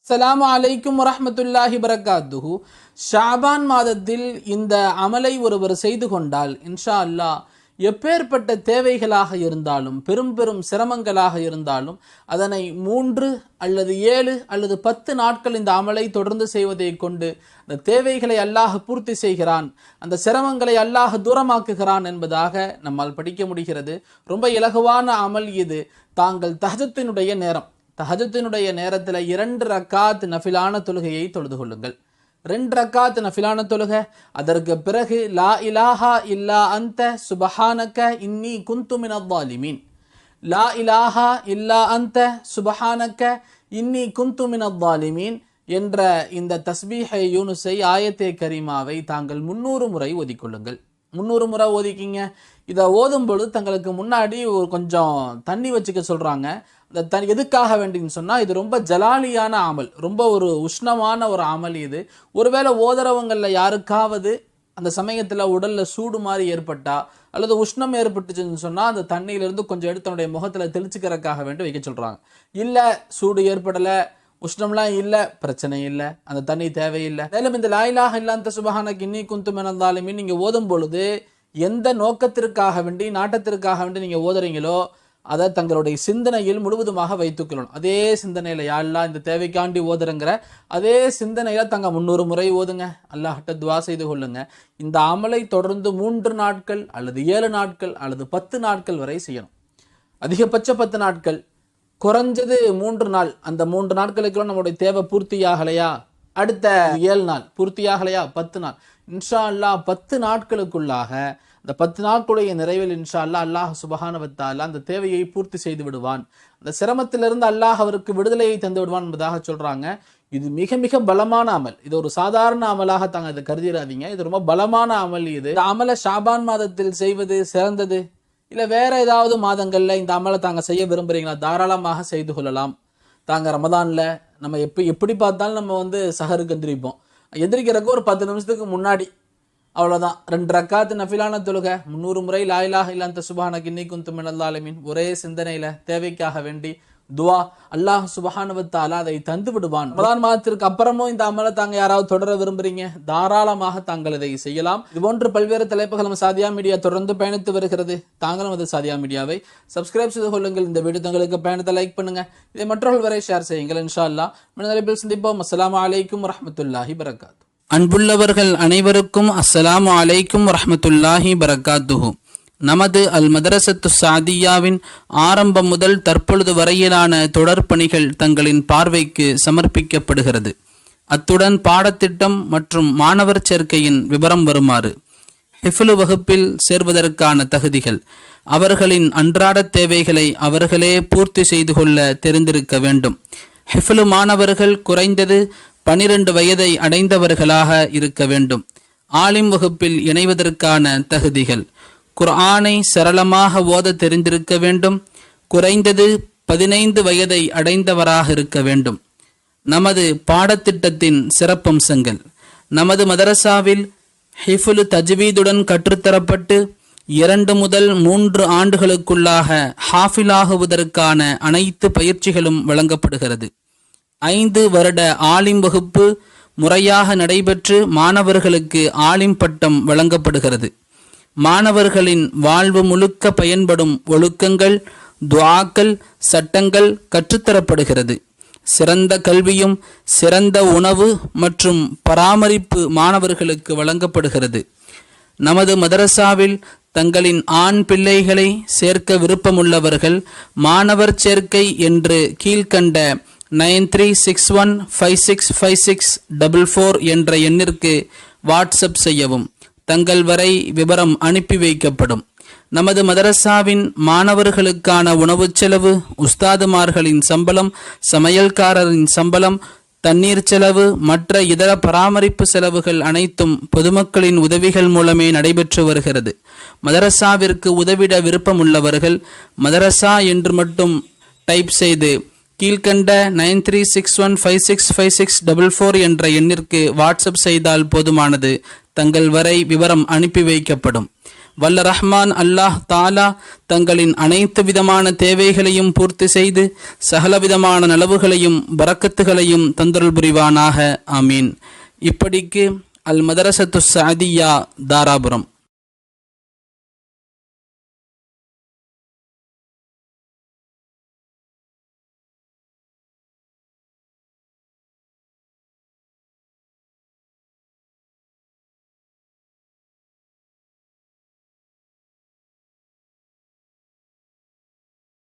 அஸ்ஸலாமு அலைக்கும் வரஹ்மத்துல்லாஹி வரகாத்துஹு. ஷாபான் மாதத்தில் இந்த அமலை ஒருவர் செய்து கொண்டால் இன்ஷா அல்லாஹ் எப்பேற்பட்ட தேவைகளாக இருந்தாலும் பெரும் பெரும் சிரமங்களாக இருந்தாலும் அதனை 3 அல்லது 7 அல்லது 10 நாட்கள் இந்த அமலை தொடர்ந்து செய்வதை கொண்டு அந்த தேவைகளை அல்லாஹ் பூர்த்தி செய்கிறான், அந்த சிரமங்களை அல்லாஹ் தூரமாக்குகிறான் என்பதாக நம்மால் படிக்க முடிகிறது. ரொம்ப இலகுவான அமல் இது. தாங்கள் தஹஜ்ஜுத்தினுடைய நேரத்தில் 2 ரக்காத் நஃபிலான தொழுகையை தொழுது கொள்ளுங்கள். 2 ரக்காத் நஃபிலான தொழுகை, அதற்கு பிறகு லா இலாஹா இல்லா அன்த சுபஹானக இன்னி குந்து மினல் ஸாலிமீன், லா இலாஹா இல்லா அன்த சுபஹானக இன்னி குந்து மினல் ஸாலிமீன் என்ற இந்த தஸ்பீஹை யூனுஸை ஆயத்தே கரீமாவை தாங்கள் 300 முறை ஓதிக்கொள்ளுங்கள். 300 முறை ஓதிக்கிங்க. இதை ஓதும் பொழுது தங்களுக்கு முன்னாடி ஒரு கொஞ்சம் தண்ணி வச்சுக்க சொல்கிறாங்க. அந்த எதுக்காக வேண்டின்னு சொன்னால், இது ரொம்ப ஜலாலியான அமல், ரொம்ப ஒரு உஷ்ணமான ஒரு அமல் இது. ஒருவேளை ஓதுறவங்களில் யாருக்காவது அந்த சமயத்தில் உடலில் சூடு மாதிரி ஏற்பட்டா அல்லது உஷ்ணம் ஏற்பட்டுச்சுன்னு சொன்னால் அந்த தண்ணியிலிருந்து கொஞ்சம் எடுத்து தன்னுடைய முகத்தில் தெளிச்சுக்கிறதுக்காக வேண்டி வைக்க சொல்கிறாங்க. இல்லை சூடு ஏற்படலை, உஷ்ணம்லாம் இல்லை, பிரச்சனை இல்லை, அந்த தண்ணி தேவையில்லை. மேலும் இந்த லா இலாஹா இல்லா அன்த சுப்ஹானக இன்னி குந்து மினல் ஸாலிமீன் நீங்கள் ஓதும் பொழுது எந்த நோக்கத்திற்காக வேண்டி நாட்டத்திற்காக வேண்டி நீங்கள் ஓதுறீங்களோ அதை தங்களுடைய சிந்தனையில் முழுவதுமாக வைத்துக்கொள்ளணும். அதே சிந்தனையில் யா அல்லாஹ் இந்த தேவைக்காண்டி ஓதுறங்கிற அதே சிந்தனையில் தங்க 300 முறை ஓதுங்க. அல்லாஹ்ட்ட துவா செய்து கொள்ளுங்க. இந்த அமலை தொடர்ந்து 3 நாட்கள் அல்லது 7 நாட்கள் அல்லது 10 நாட்கள் வரை செய்யணும். அதிகபட்ச 10 நாட்கள், குறைஞ்சது 3 நாள். அந்த 3 நாட்களுக்குள்ள நம்முடைய தேவை பூர்த்தியாகலையா, அடுத்த 7 நாள் பூர்த்தியாகலையா, 10 நாள். இன்ஷா அல்லாஹ் 10 நாட்களுக்குள்ளாக அந்த 10 நாட்களுடைய நிறைவில் இன்ஷா அல்லாஹ் அல்லாஹ் சுப்ஹானஹு வ தஆலா அந்த தேவையை பூர்த்தி செய்து விடுவான். அந்த சிரமத்திலிருந்து அல்லாஹ் அவருக்கு விடுதலையை தந்து விடுவான் என்பதாக சொல்றாங்க. இது மிக மிக பலமான அமல். இது ஒரு சாதாரண அமலாக தாங்க இதை கருதிடாதீங்க. இது ரொம்ப பலமான அமல். இது அமலை ஷாபான் மாதத்தில் செய்வது சிறந்தது. இல்லை வேற ஏதாவது மாதங்களில் இந்த அமலை தாங்க செய்ய விரும்புறீங்களா, தாராளமாக செய்து கொள்ளலாம். தாங்க ரமதானில் நம்ம எப்படி பார்த்தாலும் நம்ம சஹருக்கு எந்திரிக்கிறதுக்கு ஒரு 10 நிமிஷத்துக்கு முன்னாடி அவ்வளோதான் 2 ரக்காத் நஃபிலான தொழுகை, 300 முறை லா இலாஹா இல்லா அன்த சுப்ஹானக இன்னி குந்து மினல் ஸாலிமீன், ஒரே சிந்தனையில் தேவைக்காக வேண்டி துவா, அல்லாஹ் சுப்ஹானஹு வ தஆலா அதை தந்து விடுவான். ரமலான் மாதத்திற்கு அப்புறமும் இந்த அமலை தாங்க யாராவது தொடர விரும்புறீங்க, தாராளமாக தாங்கள் இதை செய்யலாம். இது போன்று பல்வேறு தலைப்புகளும் சாதியா மீடியா தொடர்ந்து பயணித்து வருகிறது. தாங்களும் அது சாதியா மீடியாவை சப்ஸ்கிரைப் செய்து கொள்ளுங்கள். இந்த வீடியோ தங்களுக்கு பயணத்தை லைக் பண்ணுங்க. இதை மற்றவர்கள் வரை ஷேர் செய்யுங்கள். இன்ஷா அல்லாஹ் மனதளவில் சந்திப்போம். அஸ்ஸலாமு அலைக்கும் வரஹ்மத்துல்லாஹி வரகாத்துஹு. அன்புள்ளவர்கள் அனைவருக்கும் அஸ்ஸலாமு அலைக்கும் வரஹ்மத்துல்லாஹி வரகாத்துஹு. நமது அல் மதரசத்து சாதியாவின் ஆரம்பம் முதல் தற்பொழுது வரையிலான தொடர் பணிகள் தங்களின் பார்வைக்கு சமர்ப்பிக்கப்படுகிறது. அத்துடன் பாடத்திட்டம் மற்றும் மாணவர் சேர்க்கையின் விவரம் வருமாறு: ஹிஃப்லு வகுப்பில் சேர்வதற்கான தகுதிகள்: அவர்களின் அன்றாட தேவைகளை அவர்களே பூர்த்தி செய்து கொள்ள தெரிந்திருக்க வேண்டும். ஹிஃப்லு மாணவர்கள் குறைந்தது 12 வயதை அடைந்தவர்களாக இருக்க வேண்டும். ஆலிம் வகுப்பில் இணைவதற்கான தகுதிகள்: குர்ஆனை சரளமாக ஓத தெரிந்திருக்க வேண்டும். குறைந்தது 15 வயதை அடைந்தவராக இருக்க வேண்டும். நமது பாடத்திட்டத்தின் சிறப்பம்சங்கள்: நமது மதரசாவில் ஹிஃப்லு தஜ்வீதுடன் கற்றுத்தரப்பட்டு 2 முதல் 3 ஆண்டுகளுக்குள்ளாக ஹாஃபிலாகுவதற்கான அனைத்து பயிற்சிகளும் வழங்கப்படுகிறது. 5 வருட ஆலிம் வகுப்பு முறையாக நடைபெற்று மாணவர்களுக்கு ஆலிம் பட்டம் வழங்கப்படுகிறது. மாணவர்களின் வாழ்வு முழுக்க பயன்படும் ஒழுக்கங்கள், துஆக்கள், சட்டங்கள் கற்றுத்தரப்படுகிறது. சிறந்த கல்வியும் சிறந்த உணவு மற்றும் பராமரிப்பு மாணவர்களுக்கு வழங்கப்படுகிறது. நமது மதரசாவில் தங்களின் ஆண் பிள்ளைகளை சேர்க்க விருப்பமுள்ளவர்கள் மாணவர் சேர்க்கை என்று கீழ்கண்ட 9361565644 என்ற எண்ணிற்கு வாட்ஸ்அப் செய்யவும். தங்கள் வரை விவரம் அனுப்பி வைக்கப்படும். நமது மதரசாவின் மாணவர்களுக்கான உணவு செலவு, உஸ்தாதுமார்களின் சம்பளம், சமையல்காரரின் சம்பளம், தண்ணீர் செலவு, மற்ற இதர பராமரிப்பு செலவுகள் அனைத்தும் பொதுமக்களின் உதவிகள் மூலமே நடைபெற்று வருகிறது. மதரசாவிற்கு உதவிட விருப்பமுள்ளவர்கள் மதரசா என்று மட்டும் டைப் செய்து கீழ்கண்ட 9361565644 என்ற எண்ணிற்கு வாட்ஸ்அப் செய்தால் போதுமானது. தங்கள் வரை விவரம் அனுப்பி வைக்கப்படும். வல்ல ரஹ்மான் அல்லாஹ் தாலா தங்களின் அனைத்து விதமான தேவைகளையும் பூர்த்தி செய்து சகலவிதமான நலவுகளையும் பரக்கத்துகளையும் தந்தருள் புரிவானாக. ஆமீன். இப்படிக்கு அல் மதரசத்து சாதியா தாராபுரம்.